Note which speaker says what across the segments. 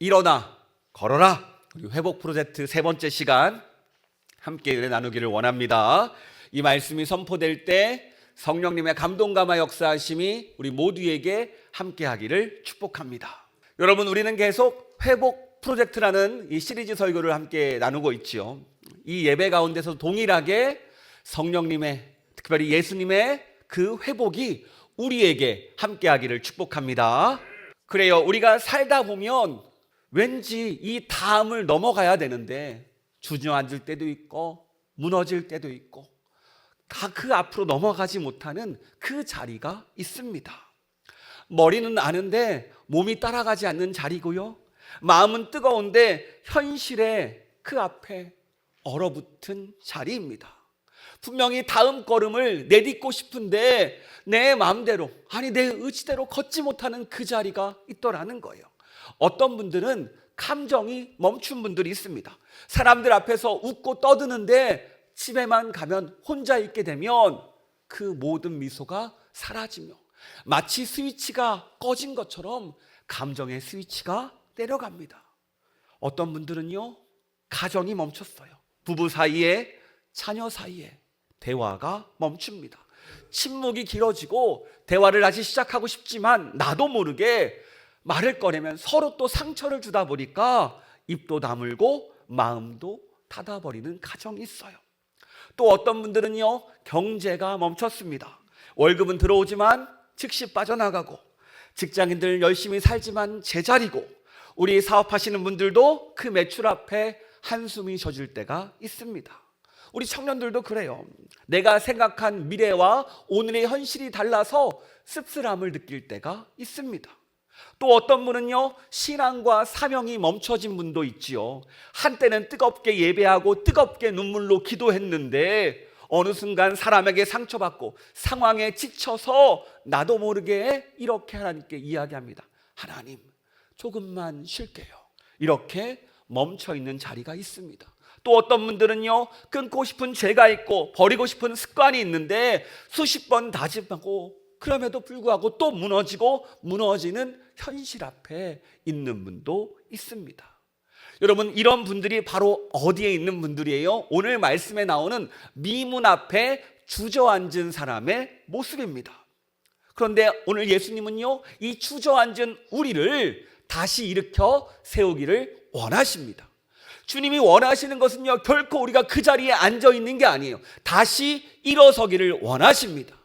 Speaker 1: 일어나 걸어라. 우리 회복 프로젝트 세 번째 시간 함께 은혜 나누기를 원합니다. 이 말씀이 선포될 때 성령님의 감동감화 역사하심이 우리 모두에게 함께 하기를 축복합니다. 여러분, 우리는 계속 회복 프로젝트라는 이 시리즈 설교를 함께 나누고 있지요. 이 예배 가운데서 동일하게 성령님의, 특별히 예수님의 그 회복이 우리에게 함께 하기를 축복합니다. 그래요, 우리가 살다 보면 왠지 이 다음을 넘어가야 되는데 주저앉을 때도 있고 무너질 때도 있고 다 그 앞으로 넘어가지 못하는 그 자리가 있습니다. 머리는 아는데 몸이 따라가지 않는 자리고요, 마음은 뜨거운데 현실에 그 앞에 얼어붙은 자리입니다. 분명히 다음 걸음을 내딛고 싶은데 내 마음대로, 아니 내 의지대로 걷지 못하는 그 자리가 있더라는 거예요. 어떤 분들은 감정이 멈춘 분들이 있습니다. 사람들 앞에서 웃고 떠드는데 집에만 가면 혼자 있게 되면 그 모든 미소가 사라지며 마치 스위치가 꺼진 것처럼 감정의 스위치가 내려갑니다. 어떤 분들은요, 가정이 멈췄어요. 부부 사이에, 자녀 사이에 대화가 멈춥니다. 침묵이 길어지고 대화를 다시 시작하고 싶지만 나도 모르게 말을 꺼내면 서로 또 상처를 주다 보니까 입도 다물고 마음도 닫아버리는 가정이 있어요. 또 어떤 분들은요, 경제가 멈췄습니다. 월급은 들어오지만 즉시 빠져나가고, 직장인들 열심히 살지만 제자리고, 우리 사업하시는 분들도 그 매출 앞에 한숨이 젖을 때가 있습니다. 우리 청년들도 그래요. 내가 생각한 미래와 오늘의 현실이 달라서 씁쓸함을 느낄 때가 있습니다. 또 어떤 분은요, 신앙과 사명이 멈춰진 분도 있지요. 한때는 뜨겁게 예배하고 뜨겁게 눈물로 기도했는데 어느 순간 사람에게 상처받고 상황에 지쳐서 나도 모르게 이렇게 하나님께 이야기합니다. 하나님, 조금만 쉴게요. 이렇게 멈춰있는 자리가 있습니다. 또 어떤 분들은요, 끊고 싶은 죄가 있고 버리고 싶은 습관이 있는데 수십 번 다짐하고 그럼에도 불구하고 또 무너지고 무너지는 현실 앞에 있는 분도 있습니다. 여러분, 이런 분들이 바로 어디에 있는 분들이에요? 오늘 말씀에 나오는 미문 앞에 주저앉은 사람의 모습입니다. 그런데 오늘 예수님은요, 이 주저앉은 우리를 다시 일으켜 세우기를 원하십니다. 주님이 원하시는 것은요, 결코 우리가 그 자리에 앉아 있는 게 아니에요. 다시 일어서기를 원하십니다.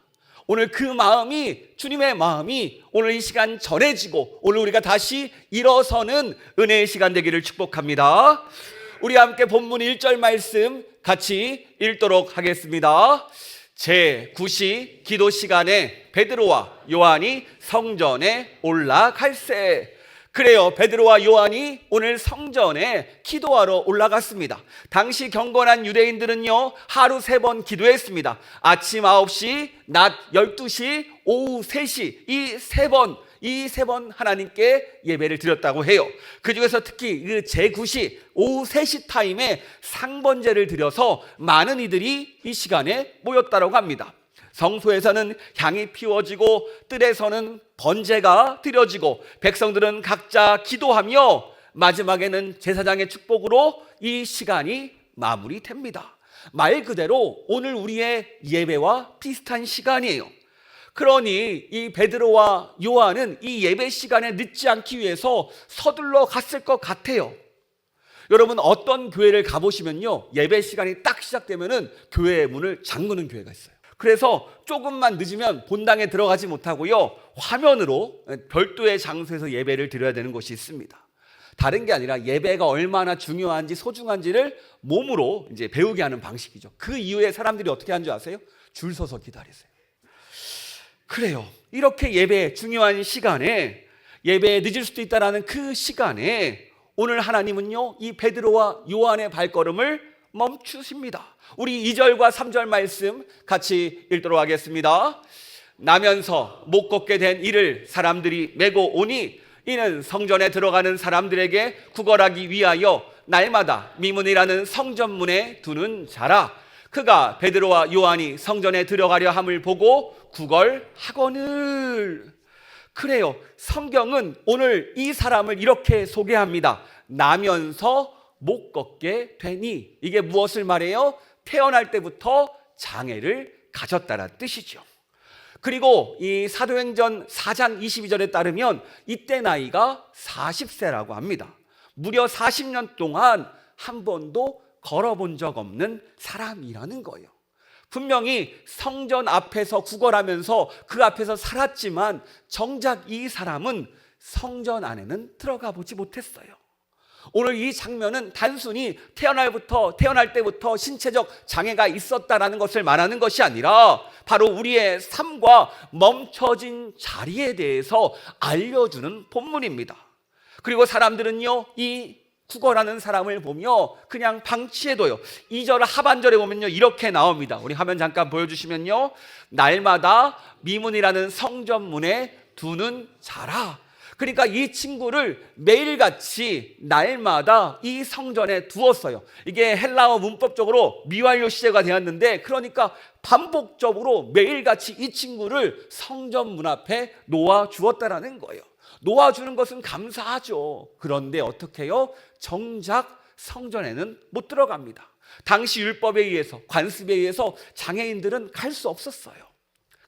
Speaker 1: 오늘 그 마음이, 주님의 마음이 오늘 이 시간 전해지고 오늘 우리가 다시 일어서는 은혜의 시간 되기를 축복합니다. 우리 함께 본문 1절 말씀 같이 읽도록 하겠습니다. 제9시 기도 시간에 베드로와 요한이 성전에 올라갈새. 그래요, 베드로와 요한이 오늘 성전에 기도하러 올라갔습니다. 당시 경건한 유대인들은요, 하루 3번 기도했습니다. 아침 9시, 낮 12시, 오후 3시, 이 세 번 하나님께 예배를 드렸다고 해요. 그 중에서 특히 그 제9시 오후 3시 타임에 상번제를 드려서 많은 이들이 이 시간에 모였다고 합니다. 성소에서는 향이 피워지고 뜰에서는 번제가 드려지고 백성들은 각자 기도하며 마지막에는 제사장의 축복으로 이 시간이 마무리됩니다. 말 그대로 오늘 우리의 예배와 비슷한 시간이에요. 그러니 이 베드로와 요한은 이 예배 시간에 늦지 않기 위해서 서둘러 갔을 것 같아요. 여러분, 어떤 교회를 가보시면요, 예배 시간이 딱 시작되면은 교회의 문을 잠그는 교회가 있어요. 그래서 조금만 늦으면 본당에 들어가지 못하고요, 화면으로 별도의 장소에서 예배를 드려야 되는 곳이 있습니다. 다른 게 아니라 예배가 얼마나 중요한지 소중한지를 몸으로 이제 배우게 하는 방식이죠. 그 이후에 사람들이 어떻게 하는 줄 아세요? 줄 서서 기다리세요. 그래요, 이렇게 예배 중요한 시간에, 예배에 늦을 수도 있다는 그 시간에 오늘 하나님은요, 이 베드로와 요한의 발걸음을 멈추십니다. 우리 2절과 3절 말씀 같이 읽도록 하겠습니다. 나면서 못 걷게 된 이를 사람들이 메고 오니 이는 성전에 들어가는 사람들에게 구걸하기 위하여 날마다 미문이라는 성전문에 두는 자라. 그가 베드로와 요한이 성전에 들어가려 함을 보고 구걸하거늘. 그래요. 성경은 오늘 이 사람을 이렇게 소개합니다. 나면서 못 걷게 되니. 이게 무엇을 말해요? 태어날 때부터 장애를 가졌다는 뜻이죠. 그리고 이 사도행전 4장 22절에 따르면 이때 나이가 40세라고 합니다. 무려 40년 동안 한 번도 걸어본 적 없는 사람이라는 거예요. 분명히 성전 앞에서 구걸하면서 그 앞에서 살았지만 정작 이 사람은 성전 안에는 들어가 보지 못했어요. 오늘 이 장면은 단순히 태어날 때부터 신체적 장애가 있었다라는 것을 말하는 것이 아니라 바로 우리의 삶과 멈춰진 자리에 대해서 알려주는 본문입니다. 그리고 사람들은요, 이 구걸하는 사람을 보며 그냥 방치해둬요. 2절 하반절에 보면요, 이렇게 나옵니다. 우리 화면 잠깐 보여주시면요, 날마다 미문이라는 성전문에 두는 자라. 그러니까 이 친구를 매일같이 날마다 이 성전에 두었어요. 이게 헬라어 문법적으로 미완료 시제가 되었는데, 그러니까 반복적으로 매일같이 이 친구를 성전 문 앞에 놓아 주었다라는 거예요. 놓아주는 것은 감사하죠. 그런데 어떻게 해요? 정작 성전에는 못 들어갑니다. 당시 율법에 의해서, 관습에 의해서 장애인들은 갈 수 없었어요.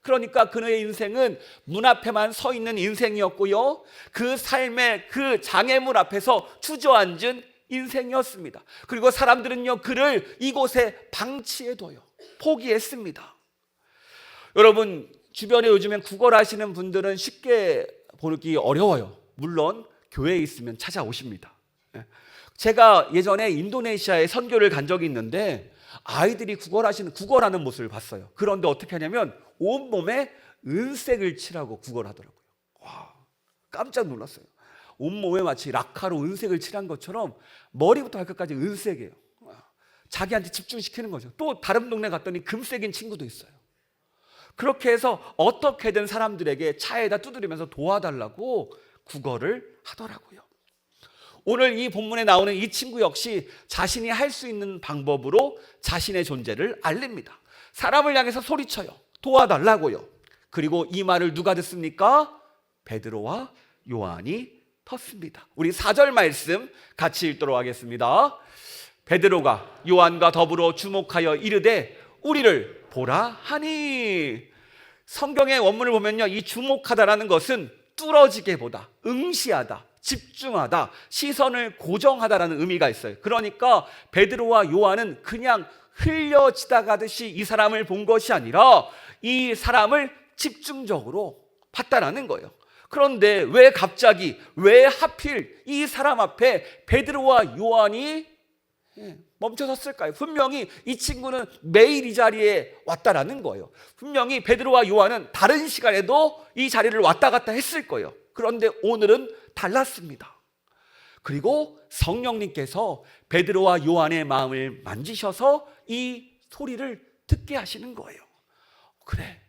Speaker 1: 그러니까 그의 인생은 문 앞에만 서 있는 인생이었고요, 그 삶의 그 장애물 앞에서 주저앉은 인생이었습니다. 그리고 사람들은요, 그를 이곳에 방치해둬요. 포기했습니다. 여러분, 주변에 요즘엔 구걸하시는 분들은 쉽게 보기 어려워요. 물론 교회에 있으면 찾아오십니다. 제가 예전에 인도네시아에 선교를 간 적이 있는데 아이들이 구걸하는 모습을 봤어요. 그런데 어떻게 하냐면 온몸에 은색을 칠하고 구걸하더라고요. 와, 깜짝 놀랐어요. 온몸에 마치 락카로 은색을 칠한 것처럼 머리부터 발끝까지 은색이에요. 자기한테 집중시키는 거죠. 또 다른 동네 갔더니 금색인 친구도 있어요. 그렇게 해서 어떻게든 사람들에게 차에다 두드리면서 도와달라고 구걸을 하더라고요. 오늘 이 본문에 나오는 이 친구 역시 자신이 할 수 있는 방법으로 자신의 존재를 알립니다. 사람을 향해서 소리쳐요. 도와달라고요. 그리고 이 말을 누가 듣습니까? 베드로와 요한이 텄습니다. 우리 4절 말씀 같이 읽도록 하겠습니다. 베드로가 요한과 더불어 주목하여 이르되 우리를 보라 하니. 성경의 원문을 보면요, 이 주목하다라는 것은 뚫어지게 보다, 응시하다, 집중하다, 시선을 고정하다라는 의미가 있어요. 그러니까 베드로와 요한은 그냥 흘려지다가듯이 이 사람을 본 것이 아니라 이 사람을 집중적으로 봤다라는 거예요. 그런데 왜 하필 이 사람 앞에 베드로와 요한이 멈춰섰을까요? 분명히 이 친구는 매일 이 자리에 왔다라는 거예요. 분명히 베드로와 요한은 다른 시간에도 이 자리를 왔다 갔다 했을 거예요. 그런데 오늘은 달랐습니다. 그리고 성령님께서 베드로와 요한의 마음을 만지셔서 이 소리를 듣게 하시는 거예요. 그래,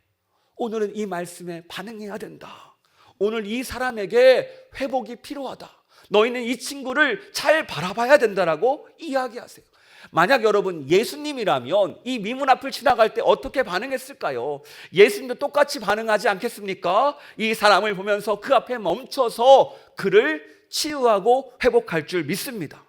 Speaker 1: 오늘은 이 말씀에 반응해야 된다. 오늘 이 사람에게 회복이 필요하다. 너희는 이 친구를 잘 바라봐야 된다라고 이야기하세요. 만약 여러분 예수님이라면 이 미문 앞을 지나갈 때 어떻게 반응했을까요? 예수님도 똑같이 반응하지 않겠습니까? 이 사람을 보면서 그 앞에 멈춰서 그를 치유하고 회복할 줄 믿습니다.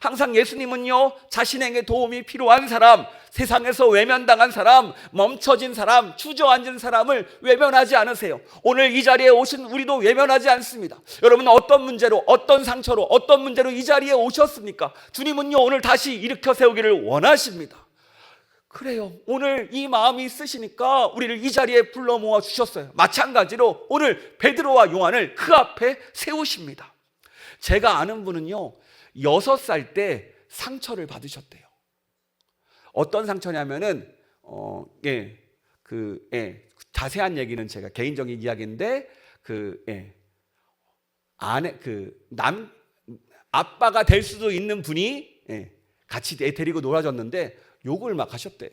Speaker 1: 항상 예수님은요, 자신에게 도움이 필요한 사람, 세상에서 외면당한 사람, 멈춰진 사람, 주저앉은 사람을 외면하지 않으세요. 오늘 이 자리에 오신 우리도 외면하지 않습니다. 여러분, 어떤 문제로, 어떤 상처로, 어떤 문제로 이 자리에 오셨습니까? 주님은요, 오늘 다시 일으켜 세우기를 원하십니다. 그래요, 오늘 이 마음이 있으시니까 우리를 이 자리에 불러 모아 주셨어요. 마찬가지로 오늘 베드로와 요한을 그 앞에 세우십니다. 제가 아는 분은요, 6살 때 상처를 받으셨대요. 어떤 상처냐면은 자세한 얘기는 제가 개인적인 이야기인데 아빠가 될 수도 있는 분이 같이 애 데리고 놀아줬는데 욕을 막 하셨대요.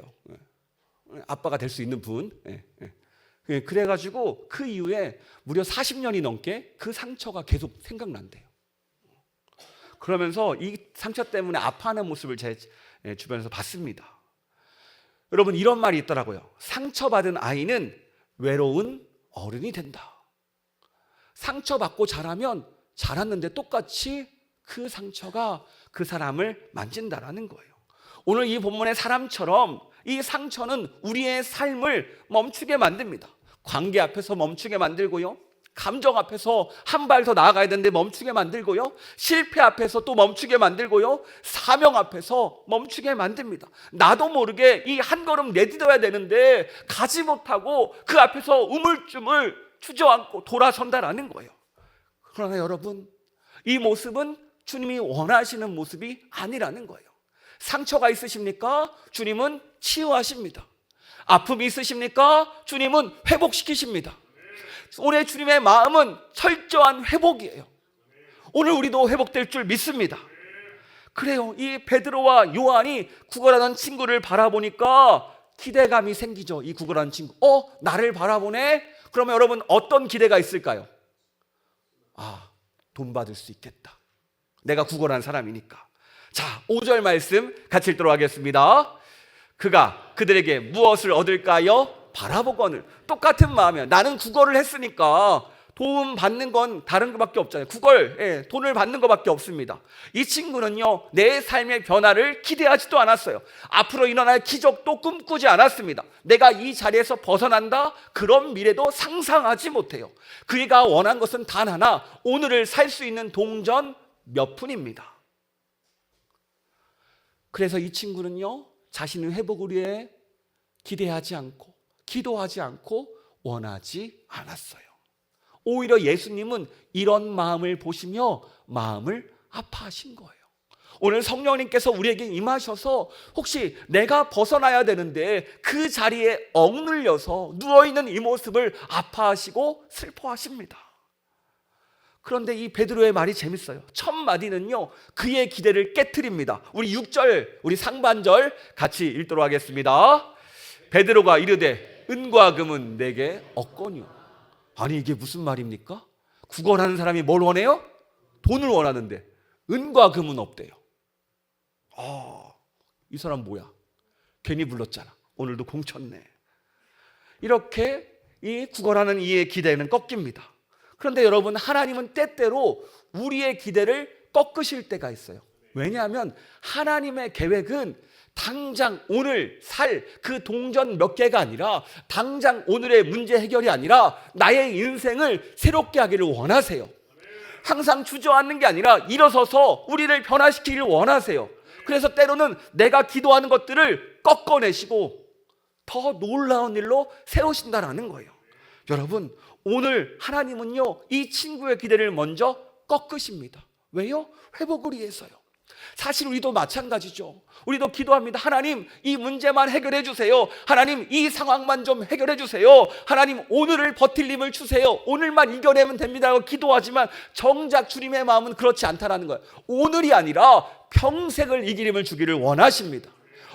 Speaker 1: 아빠가 될 수 있는 분. 그래가지고 그 이후에 무려 40년이 넘게 그 상처가 계속 생각난대요. 그러면서 이 상처 때문에 아파하는 모습을 제 주변에서 봤습니다. 여러분, 이런 말이 있더라고요. 상처받은 아이는 외로운 어른이 된다. 상처받고 자라면 자랐는데 똑같이 그 상처가 그 사람을 만진다라는 거예요. 오늘 이 본문의 사람처럼 이 상처는 우리의 삶을 멈추게 만듭니다. 관계 앞에서 멈추게 만들고요, 감정 앞에서 한 발 더 나아가야 되는데 멈추게 만들고요, 실패 앞에서 또 멈추게 만들고요, 사명 앞에서 멈추게 만듭니다. 나도 모르게 이 한 걸음 내딛어야 되는데 가지 못하고 그 앞에서 우물쭈물 주저앉고 돌아선다라는 거예요. 그러나 여러분, 이 모습은 주님이 원하시는 모습이 아니라는 거예요. 상처가 있으십니까? 주님은 치유하십니다. 아픔이 있으십니까? 주님은 회복시키십니다. 오늘 주님의 마음은 철저한 회복이에요. 오늘 우리도 회복될 줄 믿습니다. 그래요. 이 베드로와 요한이 구걸하던 친구를 바라보니까 기대감이 생기죠. 이 구걸하는 친구, 나를 바라보네? 그러면 여러분, 어떤 기대가 있을까요? 돈 받을 수 있겠다, 내가 구걸한 사람이니까. 자, 5절 말씀 같이 읽도록 하겠습니다. 그가 그들에게 무엇을 얻을까요? 바라보거늘. 똑같은 마음이에요. 나는 구걸을 했으니까 도움 받는 건 다른 것밖에 없잖아요. 구걸, 돈을 받는 것밖에 없습니다. 이 친구는요, 내 삶의 변화를 기대하지도 않았어요. 앞으로 일어날 기적도 꿈꾸지 않았습니다. 내가 이 자리에서 벗어난다, 그런 미래도 상상하지 못해요. 그가 원한 것은 단 하나, 오늘을 살 수 있는 동전 몇 푼입니다. 그래서 이 친구는요, 자신의 회복을 위해 기대하지 않고 기도하지 않고 원하지 않았어요. 오히려 예수님은 이런 마음을 보시며 마음을 아파하신 거예요. 오늘 성령님께서 우리에게 임하셔서 혹시 내가 벗어나야 되는데 그 자리에 억눌려서 누워있는 이 모습을 아파하시고 슬퍼하십니다. 그런데 이 베드로의 말이 재밌어요. 첫 마디는요, 그의 기대를 깨트립니다. 우리 6절, 우리 상반절 같이 읽도록 하겠습니다. 베드로가 이르되 은과 금은 내게 없거니와. 아니, 이게 무슨 말입니까? 구걸하는 사람이 뭘 원해요? 돈을 원하는데 은과 금은 없대요. 이 사람 뭐야? 괜히 불렀잖아. 오늘도 공쳤네. 이렇게 이 구걸하는 이의 기대는 꺾입니다. 그런데 여러분, 하나님은 때때로 우리의 기대를 꺾으실 때가 있어요. 왜냐하면 하나님의 계획은 당장 오늘 살 그 동전 몇 개가 아니라, 당장 오늘의 문제 해결이 아니라 나의 인생을 새롭게 하기를 원하세요. 항상 주저앉는 게 아니라 일어서서 우리를 변화시키기를 원하세요. 그래서 때로는 내가 기도하는 것들을 꺾어내시고 더 놀라운 일로 세우신다라는 거예요. 여러분, 오늘 하나님은요, 이 친구의 기대를 먼저 꺾으십니다. 왜요? 회복을 위해서요. 사실 우리도 마찬가지죠. 우리도 기도합니다. 하나님, 이 문제만 해결해 주세요. 하나님, 이 상황만 좀 해결해 주세요. 하나님, 오늘을 버틸 힘을 주세요. 오늘만 이겨내면 됩니다 하고 기도하지만 정작 주님의 마음은 그렇지 않다라는 거예요. 오늘이 아니라 평생을 이길 힘을 주기를 원하십니다.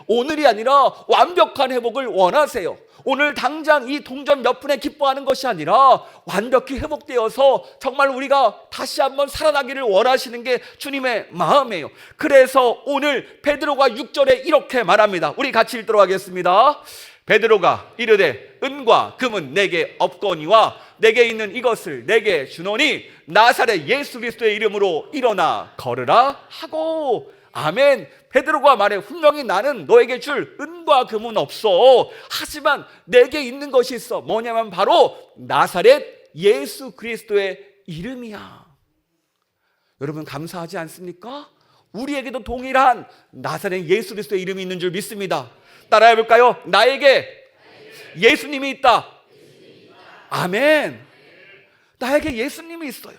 Speaker 1: 오늘이 아니라 완벽한 회복을 원하세요. 오늘 당장 이 동전 몇 푼에 기뻐하는 것이 아니라 완벽히 회복되어서 정말 우리가 다시 한번 살아나기를 원하시는 게 주님의 마음이에요. 그래서 오늘 베드로가 6절에 이렇게 말합니다. 우리 같이 읽도록 하겠습니다. 베드로가 이르되 은과 금은 내게 없거니와 내게 있는 이것을 내게 주노니 나사렛 예수 그리스도의 이름으로 일어나 걸으라 하고. 아멘. 베드로가 말해, 분명히 나는 너에게 줄 은과 금은 없어. 하지만 내게 있는 것이 있어. 뭐냐면 바로 나사렛 예수 그리스도의 이름이야. 여러분, 감사하지 않습니까? 우리에게도 동일한 나사렛 예수 그리스도의 이름이 있는 줄 믿습니다. 따라해 볼까요? 나에게 예수님이 있다. 아멘. 나에게 예수님이 있어요.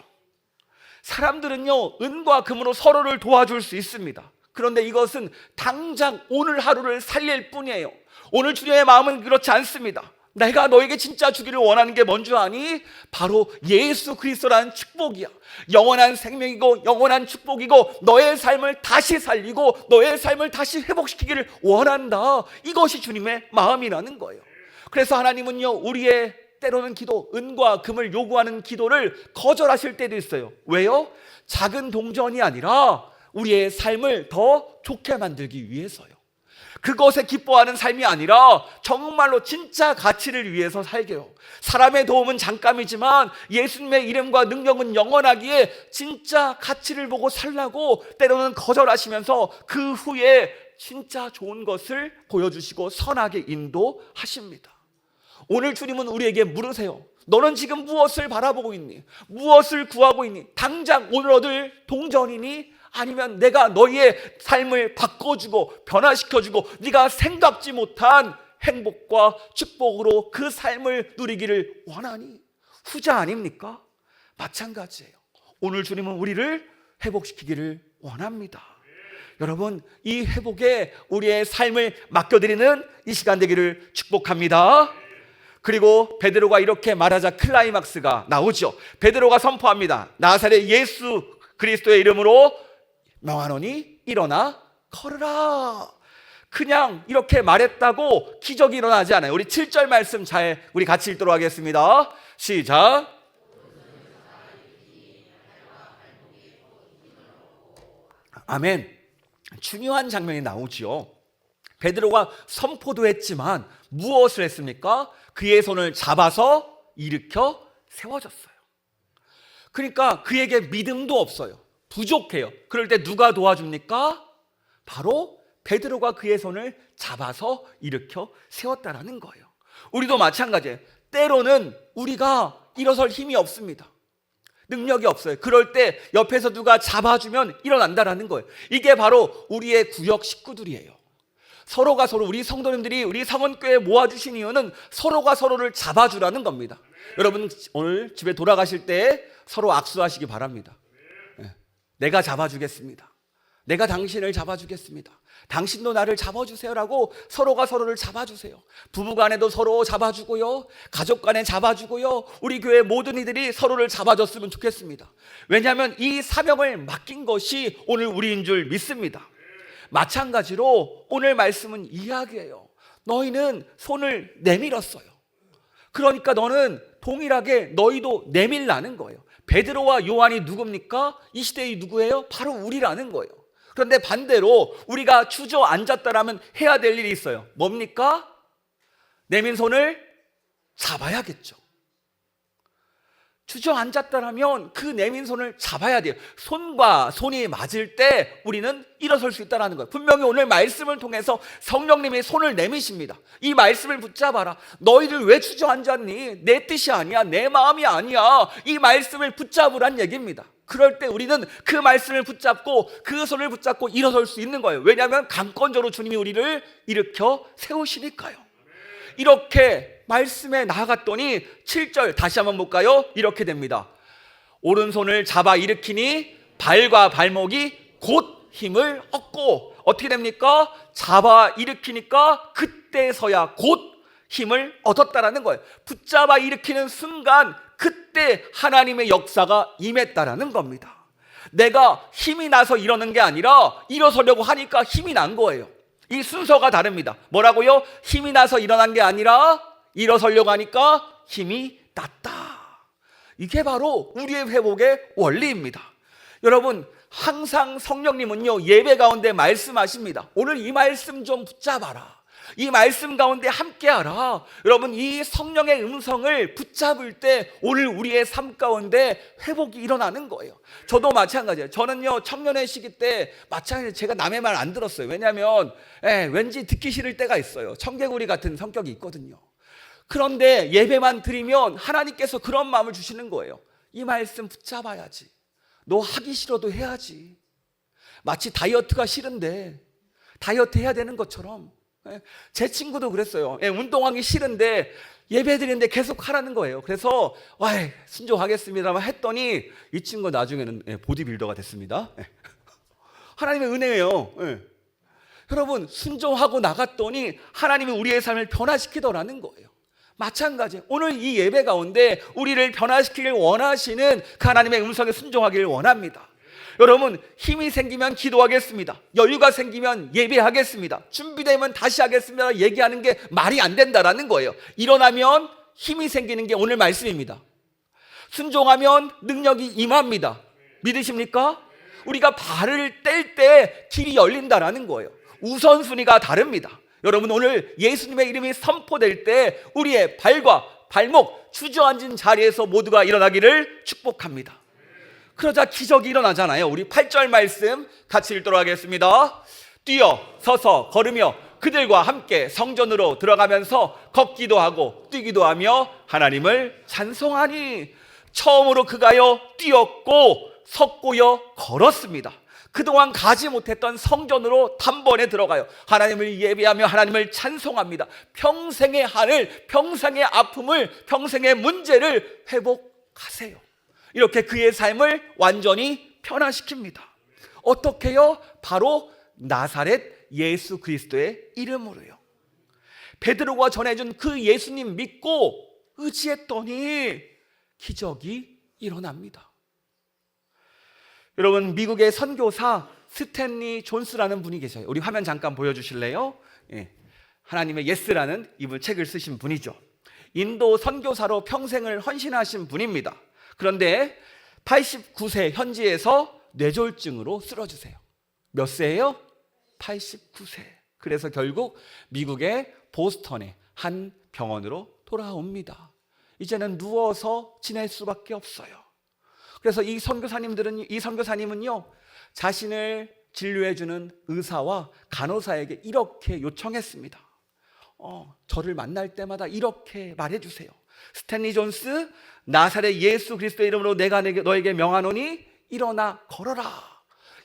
Speaker 1: 사람들은요, 은과 금으로 서로를 도와줄 수 있습니다. 그런데 이것은 당장 오늘 하루를 살릴 뿐이에요. 오늘 주님의 마음은 그렇지 않습니다. 내가 너에게 진짜 주기를 원하는 게 뭔 줄 아니? 바로 예수 그리스도라는 축복이야. 영원한 생명이고 영원한 축복이고 너의 삶을 다시 살리고 너의 삶을 다시 회복시키기를 원한다. 이것이 주님의 마음이라는 거예요. 그래서 하나님은요, 우리의 때로는 기도, 은과 금을 요구하는 기도를 거절하실 때도 있어요. 왜요? 작은 동전이 아니라 우리의 삶을 더 좋게 만들기 위해서요. 그것에 기뻐하는 삶이 아니라 정말로 진짜 가치를 위해서 살게요. 사람의 도움은 잠깐이지만 예수님의 이름과 능력은 영원하기에 진짜 가치를 보고 살라고 때로는 거절하시면서 그 후에 진짜 좋은 것을 보여주시고 선하게 인도하십니다. 오늘 주님은 우리에게 물으세요. 너는 지금 무엇을 바라보고 있니? 무엇을 구하고 있니? 당장 오늘 얻을 동전이니? 아니면 내가 너희의 삶을 바꿔주고 변화시켜주고 네가 생각지 못한 행복과 축복으로 그 삶을 누리기를 원하니? 후자 아닙니까? 마찬가지예요. 오늘 주님은 우리를 회복시키기를 원합니다. 여러분, 이 회복에 우리의 삶을 맡겨드리는 이 시간 되기를 축복합니다. 그리고 베드로가 이렇게 말하자 클라이막스가 나오죠. 베드로가 선포합니다. 나사렛 예수 그리스도의 이름으로 명하노니 일어나 걸으라. 그냥 이렇게 말했다고 기적이 일어나지 않아요. 우리 7절 말씀 우리 같이 읽도록 하겠습니다. 시작. 아멘. 중요한 장면이 나오지요. 베드로가 선포도 했지만 무엇을 했습니까? 그의 손을 잡아서 일으켜 세워졌어요. 그러니까 그에게 믿음도 없어요. 부족해요. 그럴 때 누가 도와줍니까? 바로 베드로가 그의 손을 잡아서 일으켜 세웠다라는 거예요. 우리도 마찬가지예요. 때로는 우리가 일어설 힘이 없습니다. 능력이 없어요. 그럴 때 옆에서 누가 잡아주면 일어난다라는 거예요. 이게 바로 우리의 구역 식구들이에요. 서로가 서로, 우리 성도님들이 우리 성원교회에 모아주신 이유는 서로가 서로를 잡아주라는 겁니다. 여러분 오늘 집에 돌아가실 때 서로 악수하시기 바랍니다. 내가 잡아주겠습니다. 내가 당신을 잡아주겠습니다. 당신도 나를 잡아주세요라고 서로가 서로를 잡아주세요. 부부간에도 서로 잡아주고요, 가족간에 잡아주고요, 우리 교회 모든 이들이 서로를 잡아줬으면 좋겠습니다. 왜냐하면 이 사명을 맡긴 것이 오늘 우리인 줄 믿습니다. 마찬가지로 오늘 말씀은 이야기예요. 너희는 손을 내밀었어요. 그러니까 너는 동일하게 너희도 내밀라는 거예요. 베드로와 요한이 누굽니까? 이 시대의 누구예요? 바로 우리라는 거예요. 그런데 반대로 우리가 주저앉았다라면 해야 될 일이 있어요. 뭡니까? 내민 손을 잡아야겠죠. 주저앉았다라면 그 내민 손을 잡아야 돼요. 손과 손이 맞을 때 우리는 일어설 수 있다는 거예요. 분명히 오늘 말씀을 통해서 성령님이 손을 내미십니다. 이 말씀을 붙잡아라. 너희들 왜 주저앉았니? 내 뜻이 아니야, 내 마음이 아니야. 이 말씀을 붙잡으란 얘기입니다. 그럴 때 우리는 그 말씀을 붙잡고 그 손을 붙잡고 일어설 수 있는 거예요. 왜냐하면 강권적으로 주님이 우리를 일으켜 세우시니까요. 이렇게 말씀에 나아갔더니 7절 다시 한번 볼까요? 이렇게 됩니다. 오른손을 잡아 일으키니 발과 발목이 곧 힘을 얻고, 어떻게 됩니까? 잡아 일으키니까 그때서야 곧 힘을 얻었다라는 거예요. 붙잡아 일으키는 순간 그때 하나님의 역사가 임했다라는 겁니다. 내가 힘이 나서 일어는 게 아니라 일어서려고 하니까 힘이 난 거예요. 이 순서가 다릅니다. 뭐라고요? 힘이 나서 일어난 게 아니라 일어서려고 하니까 힘이 났다. 이게 바로 우리의 회복의 원리입니다. 여러분, 항상 성령님은요, 예배 가운데 말씀하십니다. 오늘 이 말씀 좀 붙잡아라. 이 말씀 가운데 함께하라. 여러분, 이 성령의 음성을 붙잡을 때 오늘 우리의 삶 가운데 회복이 일어나는 거예요. 저도 마찬가지예요. 저는요, 청년의 시기 때 마찬가지로 제가 남의 말 안 들었어요. 왜냐하면 왠지 듣기 싫을 때가 있어요. 청개구리 같은 성격이 있거든요. 그런데 예배만 드리면 하나님께서 그런 마음을 주시는 거예요. 이 말씀 붙잡아야지. 너 하기 싫어도 해야지. 마치 다이어트가 싫은데 다이어트 해야 되는 것처럼. 제 친구도 그랬어요. 운동하기 싫은데 예배 드리는데 계속 하라는 거예요. 그래서 순종하겠습니다만 했더니 이 친구 나중에는 보디빌더가 됐습니다. 하나님의 은혜예요. 여러분, 순종하고 나갔더니 하나님이 우리의 삶을 변화시키더라는 거예요. 마찬가지예요. 오늘 이 예배 가운데 우리를 변화시키길 원하시는 그 하나님의 음성에 순종하기를 원합니다. 여러분, 힘이 생기면 기도하겠습니다. 여유가 생기면 예배하겠습니다. 준비되면 다시 하겠습니다. 얘기하는 게 말이 안 된다라는 거예요. 일어나면 힘이 생기는 게 오늘 말씀입니다. 순종하면 능력이 임합니다. 믿으십니까? 우리가 발을 뗄 때 길이 열린다라는 거예요. 우선순위가 다릅니다. 여러분, 오늘 예수님의 이름이 선포될 때 우리의 발과 발목, 주저앉은 자리에서 모두가 일어나기를 축복합니다. 그러자 기적이 일어나잖아요. 우리 8절 말씀 같이 읽도록 하겠습니다. 뛰어 서서 걸으며 그들과 함께 성전으로 들어가면서 걷기도 하고 뛰기도 하며 하나님을 찬송하니, 처음으로 그가요 뛰었고 섰고요 걸었습니다. 그동안 가지 못했던 성전으로 단번에 들어가요. 하나님을 예배하며 하나님을 찬송합니다. 평생의 한을, 평생의 아픔을, 평생의 문제를 회복하세요. 이렇게 그의 삶을 완전히 변화시킵니다. 어떻게요? 바로 나사렛 예수 그리스도의 이름으로요. 베드로가 전해준 그 예수님 믿고 의지했더니 기적이 일어납니다. 여러분, 미국의 선교사 스탠리 존스라는 분이 계셔요. 우리 화면 잠깐 보여주실래요? 하나님의 예스라는 이분 책을 쓰신 분이죠. 인도 선교사로 평생을 헌신하신 분입니다. 그런데 89세 현지에서 뇌졸중으로 쓰러지세요. 몇 세예요? 89세. 그래서 결국 미국의 보스턴의 한 병원으로 돌아옵니다. 이제는 누워서 지낼 수밖에 없어요. 그래서 이 선교사님은요, 자신을 진료해주는 의사와 간호사에게 이렇게 요청했습니다. 저를 만날 때마다 이렇게 말해주세요. 스탠리 존스, 나사렛 예수 그리스도의 이름으로 내가 너에게 명하노니 일어나 걸어라.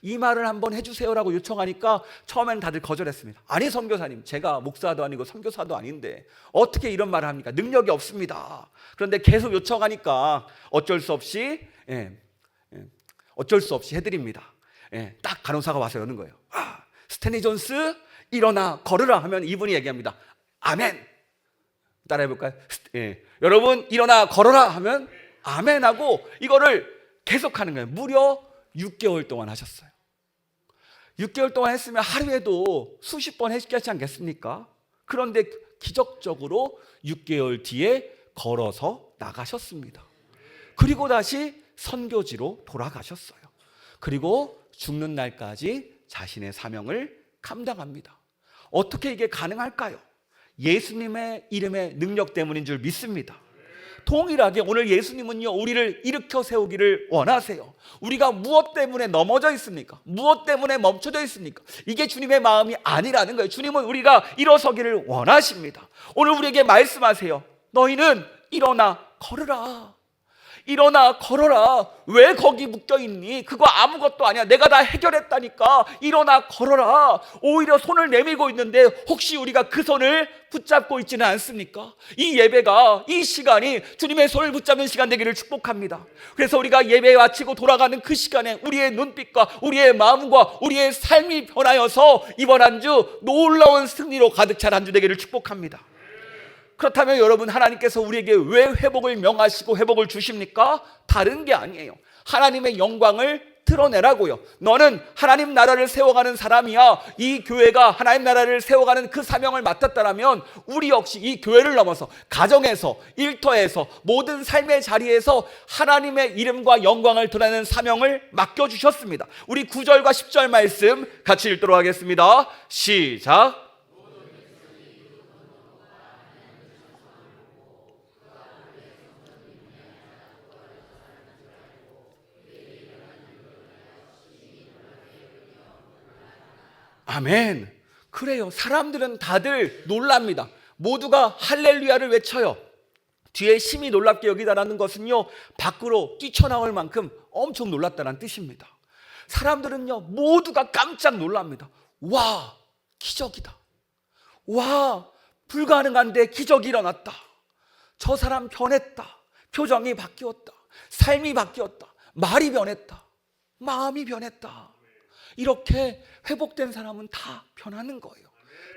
Speaker 1: 이 말을 한번 해주세요라고 요청하니까 처음엔 다들 거절했습니다. 아니 선교사님, 제가 목사도 아니고 선교사도 아닌데 어떻게 이런 말을 합니까? 능력이 없습니다. 그런데 계속 요청하니까 어쩔 수 없이 해드립니다. 딱 간호사가 와서 여는 거예요. 스탠리 존스 일어나 걸으라 하면 이분이 얘기합니다. 아멘. 따라해볼까요? 여러분 일어나 걸어라 하면 아멘 하고 이거를 계속하는 거예요. 무려 6개월 동안 하셨어요. 6개월 동안 했으면 하루에도 수십 번 했지 않겠습니까? 그런데 기적적으로 6개월 뒤에 걸어서 나가셨습니다. 그리고 다시 선교지로 돌아가셨어요. 그리고 죽는 날까지 자신의 사명을 감당합니다. 어떻게 이게 가능할까요? 예수님의 이름의 능력 때문인 줄 믿습니다. 동일하게 오늘 예수님은요, 우리를 일으켜 세우기를 원하세요. 우리가 무엇 때문에 넘어져 있습니까? 무엇 때문에 멈춰져 있습니까? 이게 주님의 마음이 아니라는 거예요. 주님은 우리가 일어서기를 원하십니다. 오늘 우리에게 말씀하세요. 너희는 일어나 걸으라. 일어나 걸어라. 왜 거기 묶여있니? 그거 아무것도 아니야. 내가 다 해결했다니까. 일어나 걸어라. 오히려 손을 내밀고 있는데 혹시 우리가 그 손을 붙잡고 있지는 않습니까? 이 예배가, 이 시간이 주님의 손을 붙잡는 시간 되기를 축복합니다. 그래서 우리가 예배 마치고 돌아가는 그 시간에 우리의 눈빛과 우리의 마음과 우리의 삶이 변하여서 이번 한 주 놀라운 승리로 가득 찬 한 주 되기를 축복합니다. 그렇다면 여러분, 하나님께서 우리에게 왜 회복을 명하시고 회복을 주십니까? 다른 게 아니에요. 하나님의 영광을 드러내라고요. 너는 하나님 나라를 세워가는 사람이야. 이 교회가 하나님 나라를 세워가는 그 사명을 맡았다면 우리 역시 이 교회를 넘어서 가정에서, 일터에서, 모든 삶의 자리에서 하나님의 이름과 영광을 드러내는 사명을 맡겨주셨습니다. 우리 9절과 10절 말씀 같이 읽도록 하겠습니다. 시작. 아멘. 그래요. 사람들은 다들 놀랍니다. 모두가 할렐루야를 외쳐요. 뒤에 심히 놀랍게 여기다라는 것은요, 밖으로 뛰쳐나올 만큼 엄청 놀랐다는 뜻입니다. 사람들은요, 모두가 깜짝 놀랍니다. 와, 기적이다. 와, 불가능한데 기적이 일어났다. 저 사람 변했다. 표정이 바뀌었다. 삶이 바뀌었다. 말이 변했다. 마음이 변했다. 이렇게 회복된 사람은 다 변하는 거예요.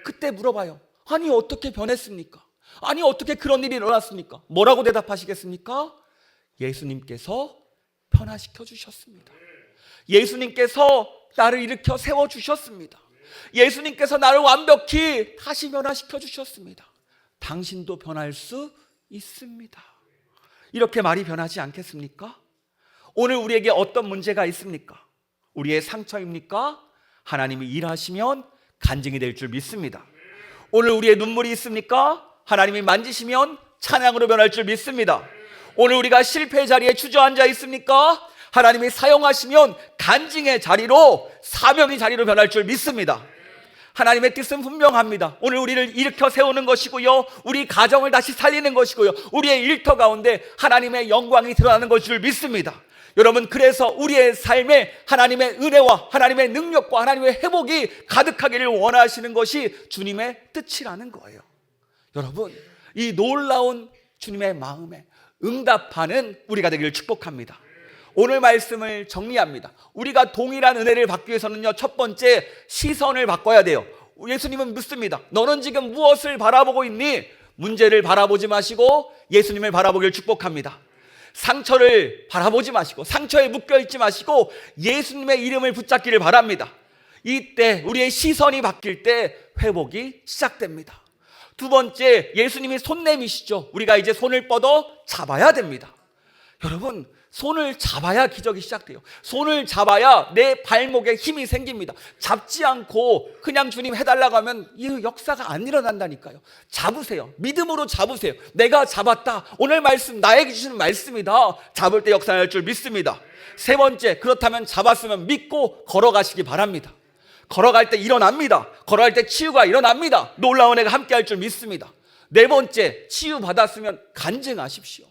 Speaker 1: 그때 물어봐요. 아니 어떻게 변했습니까? 아니 어떻게 그런 일이 일어났습니까? 뭐라고 대답하시겠습니까? 예수님께서 변화시켜 주셨습니다. 예수님께서 나를 일으켜 세워 주셨습니다. 예수님께서 나를 완벽히 다시 변화시켜 주셨습니다. 당신도 변할 수 있습니다. 이렇게 말이 변하지 않겠습니까? 오늘 우리에게 어떤 문제가 있습니까? 우리의 상처입니까? 하나님이 일하시면 간증이 될 줄 믿습니다. 오늘 우리의 눈물이 있습니까? 하나님이 만지시면 찬양으로 변할 줄 믿습니다. 오늘 우리가 실패의 자리에 주저앉아 있습니까? 하나님이 사용하시면 간증의 자리로, 사명의 자리로 변할 줄 믿습니다. 하나님의 뜻은 분명합니다. 오늘 우리를 일으켜 세우는 것이고요, 우리 가정을 다시 살리는 것이고요, 우리의 일터 가운데 하나님의 영광이 드러나는 것일 줄 믿습니다. 여러분, 그래서 우리의 삶에 하나님의 은혜와 하나님의 능력과 하나님의 회복이 가득하기를 원하시는 것이 주님의 뜻이라는 거예요. 여러분, 이 놀라운 주님의 마음에 응답하는 우리가 되기를 축복합니다. 오늘 말씀을 정리합니다. 우리가 동일한 은혜를 받기 위해서는요, 첫 번째 시선을 바꿔야 돼요. 예수님은 묻습니다. 너는 지금 무엇을 바라보고 있니? 문제를 바라보지 마시고 예수님을 바라보길 축복합니다. 상처를 바라보지 마시고, 상처에 묶여있지 마시고 예수님의 이름을 붙잡기를 바랍니다. 이때 우리의 시선이 바뀔 때 회복이 시작됩니다. 두 번째, 예수님이 손 내미시죠. 우리가 이제 손을 뻗어 잡아야 됩니다. 여러분, 손을 잡아야 기적이 시작돼요. 손을 잡아야 내 발목에 힘이 생깁니다. 잡지 않고 그냥 주님 해달라고 하면 이 역사가 안 일어난다니까요. 잡으세요. 믿음으로 잡으세요. 내가 잡았다. 오늘 말씀 나에게 주시는 말씀이다. 잡을 때 역사 날 줄 믿습니다. 세 번째, 그렇다면 잡았으면 믿고 걸어가시기 바랍니다. 걸어갈 때 일어납니다. 걸어갈 때 치유가 일어납니다. 놀라운 애가 함께 할 줄 믿습니다. 네 번째, 치유 받았으면 간증하십시오.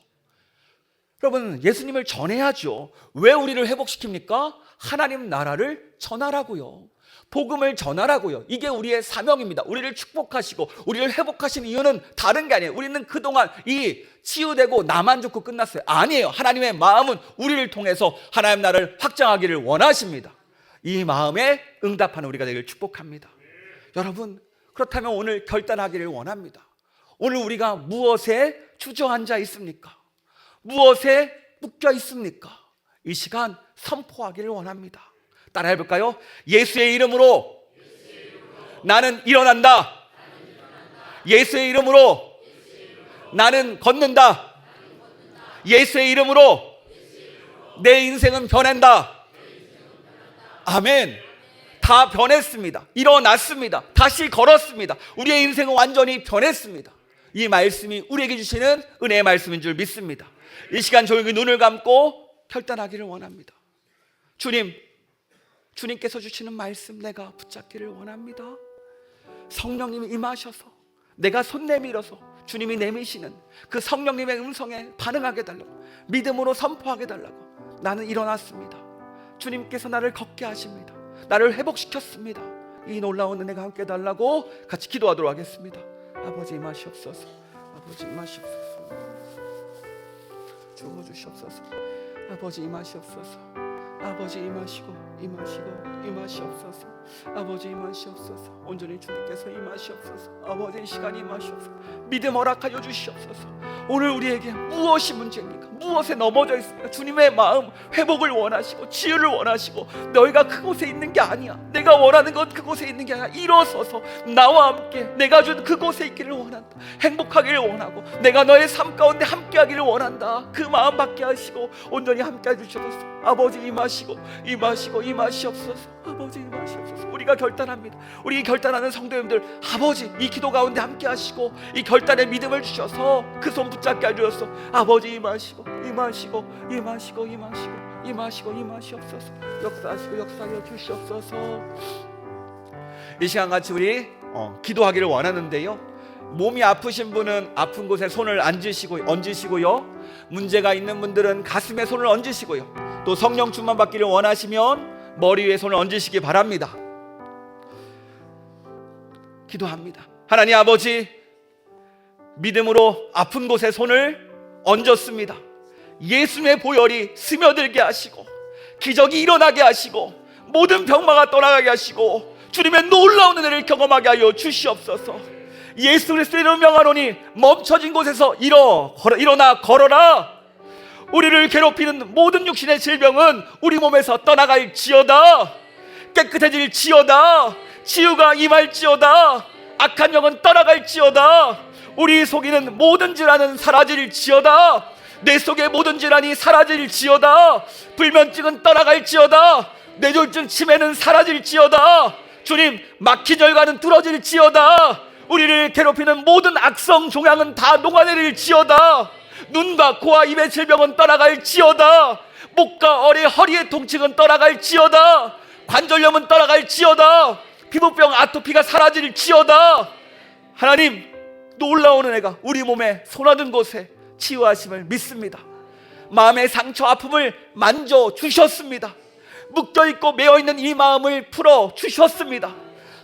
Speaker 1: 여러분, 예수님을 전해야죠. 왜 우리를 회복시킵니까? 하나님 나라를 전하라고요. 복음을 전하라고요. 이게 우리의 사명입니다. 우리를 축복하시고 우리를 회복하신 이유는 다른 게 아니에요. 우리는 그동안 이 치유되고 나만 좋고 끝났어요. 아니에요. 하나님의 마음은 우리를 통해서 하나님 나라를 확장하기를 원하십니다. 이 마음에 응답하는 우리가 되기를 축복합니다. 여러분, 그렇다면 오늘 결단하기를 원합니다. 오늘 우리가 무엇에 주저앉아 있습니까? 무엇에 묶여 있습니까? 이 시간 선포하기를 원합니다. 따라 해볼까요? 예수의 이름으로 나는 일어난다. 예수의 이름으로 나는 걷는다. 예수의 이름으로 내 인생은 변한다. 아멘. 다 변했습니다. 일어났습니다. 다시 걸었습니다. 우리의 인생은 완전히 변했습니다. 이 말씀이 우리에게 주시는 은혜의 말씀인 줄 믿습니다. 이 시간 조용히 눈을 감고 결단하기를 원합니다. 주님께서 주시는 말씀 내가 붙잡기를 원합니다. 성령님이 임하셔서 내가 손 내밀어서 주님이 내미시는 그 성령님의 음성에 반응하게 달라고, 믿음으로 선포하게 달라고. 나는 일어났습니다. 주님께서 나를 걷게 하십니다. 나를 회복시켰습니다. 이 놀라운 은혜가 함께 달라고 같이 기도하도록 하겠습니다. 아버지 임하시옵소서. 아버지 임하시옵소서. 주어주시옵소서. 아버지 임하시옵소서. 아버지 임하시옵소서. 아버지 임하시옵소서. 온전히 주님께서 임하시옵소서. 아버지 이 시간 임하시옵소서. 믿음 허락하여 주시옵소서. 오늘 우리에게 무엇이 문제입니까? 무엇에 넘어져 있습니까? 주님의 마음 회복을 원하시고 치유를 원하시고, 너희가 그곳에 있는 게 아니야. 내가 원하는 건 그곳에 있는 게 아니야. 일어서서 나와 함께 내가 준 그곳에 있기를 원한다. 행복하기를 원하고 내가 너의 삶 가운데 함께하기를 원한다. 그 마음 받게 하시고 온전히 함께 해주셔서 아버지 임하시옵소서. 아버지 임하시옵소서. 우리가 결단합니다. 우리 결단하는 성도님들, 아버지 이 기도 가운데 함께 하시고 이 결단의 믿음을 주셔서 그 손 붙잡게 해주셔서 아버지 임하시옵소서. 역사하여 주시옵소서. 이 시간 같이 우리 기도하기를 원하는데요, 몸이 아프신 분은 아픈 곳에 손을 얹으시고요, 문제가 있는 분들은 가슴에 손을 얹으시고요, 또 성령 충만 받기를 원하시면 머리 위에 손을 얹으시기 바랍니다. 기도합니다. 하나님 아버지, 믿음으로 아픈 곳에 손을 얹었습니다. 예수님의 보혈이 스며들게 하시고 기적이 일어나게 하시고 모든 병마가 떠나가게 하시고 주님의 놀라운 은혜를 경험하게 하여 주시옵소서. 예수 그리스도의 이름으로 명하노니 멈춰진 곳에서 일어나 걸어라. 우리를 괴롭히는 모든 육신의 질병은 우리 몸에서 떠나갈지어다. 깨끗해질지어다. 치유가 임할지어다. 악한 영은 떠나갈지어다. 우리 속이는 모든 질환은 사라질지어다. 내 속의 모든 질환이 사라질지어다. 불면증은 떠나갈지어다. 뇌졸중 치매는 사라질지어다. 주님, 막힌 혈관은 뚫어질지어다. 우리를 괴롭히는 모든 악성 종양은 다 녹아내릴지어다. 눈과 코와 입의 질병은 떠나갈지어다. 목과 어리 허리의 통증은 떠나갈지어다. 관절염은 떠나갈지어다. 피부병 아토피가 사라질지어다. 하나님, 놀라운 은혜가 우리 몸에 손아든 곳에 치유하심을 믿습니다. 마음의 상처 아픔을 만져주셨습니다. 묶여있고 매어있는 이 마음을 풀어주셨습니다.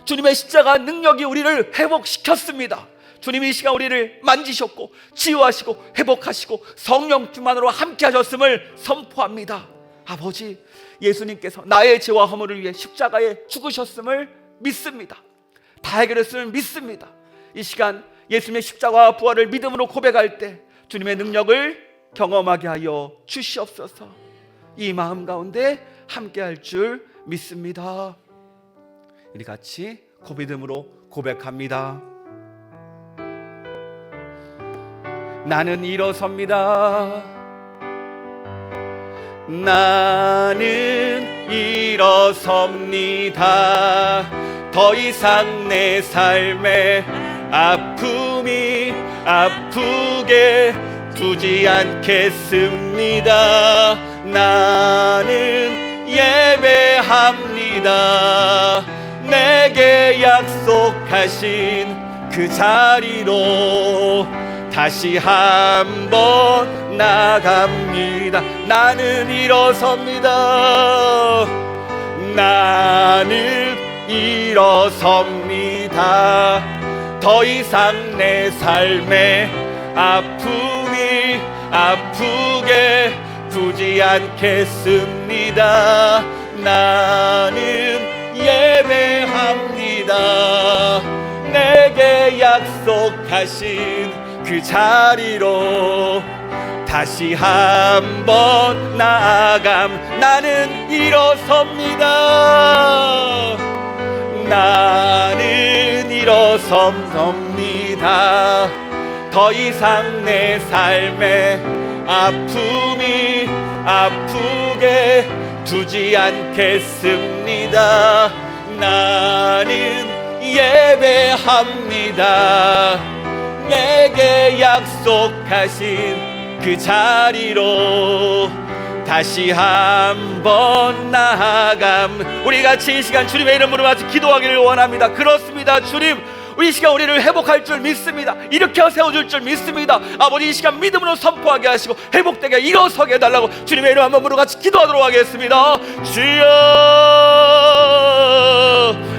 Speaker 1: 주님의 십자가 능력이 우리를 회복시켰습니다. 주님이 이 시간 우리를 만지셨고 치유하시고 회복하시고 성령 충만으로 함께 하셨음을 선포합니다. 아버지, 예수님께서 나의 죄와 허물을 위해 십자가에 죽으셨음을 믿습니다. 다 해결했음을 믿습니다. 이 시간 예수님의 십자가와 부활을 믿음으로 고백할 때 주님의 능력을 경험하게 하여 주시옵소서. 이 마음 가운데 함께 할 줄 믿습니다. 우리 같이 믿음으로 고백합니다. 나는 일어섭니다. 나는 일어섭니다. 더 이상 내 삶에 아픔이 아프게 두지 않겠습니다. 나는 예배합니다. 내게 약속하신 그 자리로 다시 한번 나갑니다. 나는 일어섭니다. 나는 일어섭니다. 더 이상 내 삶에 아픔이 아프게 두지 않겠습니다. 나는 예배합니다. 내게 약속하신 그 자리로 다시 한번 나아감. 나는 일어섭니다. 나는 일어섭니다. 더 이상 내 삶에 아픔이 아프게 두지 않겠습니다. 나는 예배합니다. 내게 약속하신 그 자리로 다시 한번 나아감. 우리 같이 이 시간 주님의 이름으로 같이 기도하기를 원합니다. 그렇습니다. 주님, 이 시간 우리를 회복할 줄 믿습니다. 일으켜 세워줄 줄 믿습니다. 아버지, 이 시간 믿음으로 선포하게 하시고 회복되게 일어서게 해달라고 주님의 이름 한번 부르고 같이 기도하도록 하겠습니다. 주여,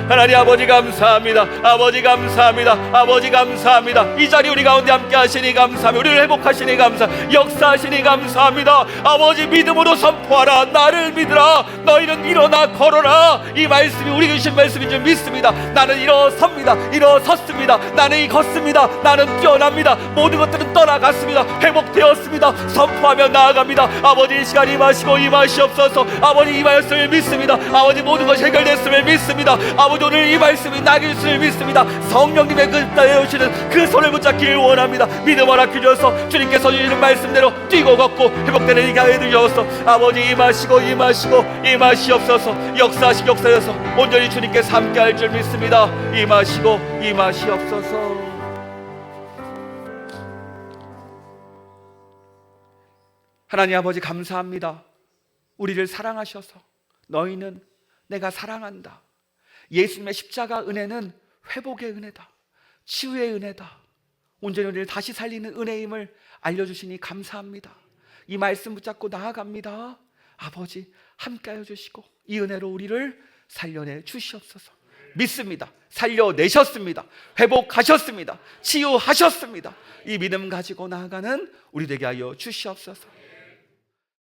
Speaker 1: 하나님 아버지 감사합니다. 아버지 감사합니다. 아버지 감사합니다. 이 자리 우리 가운데 함께 하시니 감사합니다. 우리를 회복하시니 감사합니다. 역사하시니 감사합니다. 아버지, 믿음으로 선포하라. 나를 믿으라. 너희는 일어나 걸어라. 이 말씀이 우리 주신 말씀인 줄 믿습니다. 나는 일어섭니다. 일어섰습니다. 나는 걷습니다. 나는 뛰어납니다. 모든 것들은 떠나갔습니다. 회복되었습니다. 선포하며 나아갑니다. 아버지, 이 시간 임하시고 임하시옵소서. 아버지, 이 말씀을 믿습니다. 아버지, 모든 것이 해결됐음을 믿습니다. 아버지, 오늘 이 말씀이 나길 줄 믿습니다. 성령님의 그 땅에 오시는 그 손을 붙잡기를 원합니다. 믿음 허락해 주셔서 주님께서 주시는 말씀대로 뛰고 걷고 회복되는 이 가게 되셔서 아버지, 임하시고 임하시고 임하시옵소서. 역사하시고 역사하셔서 온전히 주님께서 함께 할 줄 믿습니다. 임하시고 임하시옵소서. 하나님 아버지 감사합니다. 우리를 사랑하셔서 너희는 내가 사랑한다. 예수님의 십자가 은혜는 회복의 은혜다. 치유의 은혜다. 온전히 우리를 다시 살리는 은혜임을 알려주시니 감사합니다. 이 말씀 붙잡고 나아갑니다. 아버지, 함께하여 주시고 이 은혜로 우리를 살려내 주시옵소서. 믿습니다. 살려내셨습니다. 회복하셨습니다. 치유하셨습니다. 이 믿음 가지고 나아가는 우리 되게 하여 주시옵소서.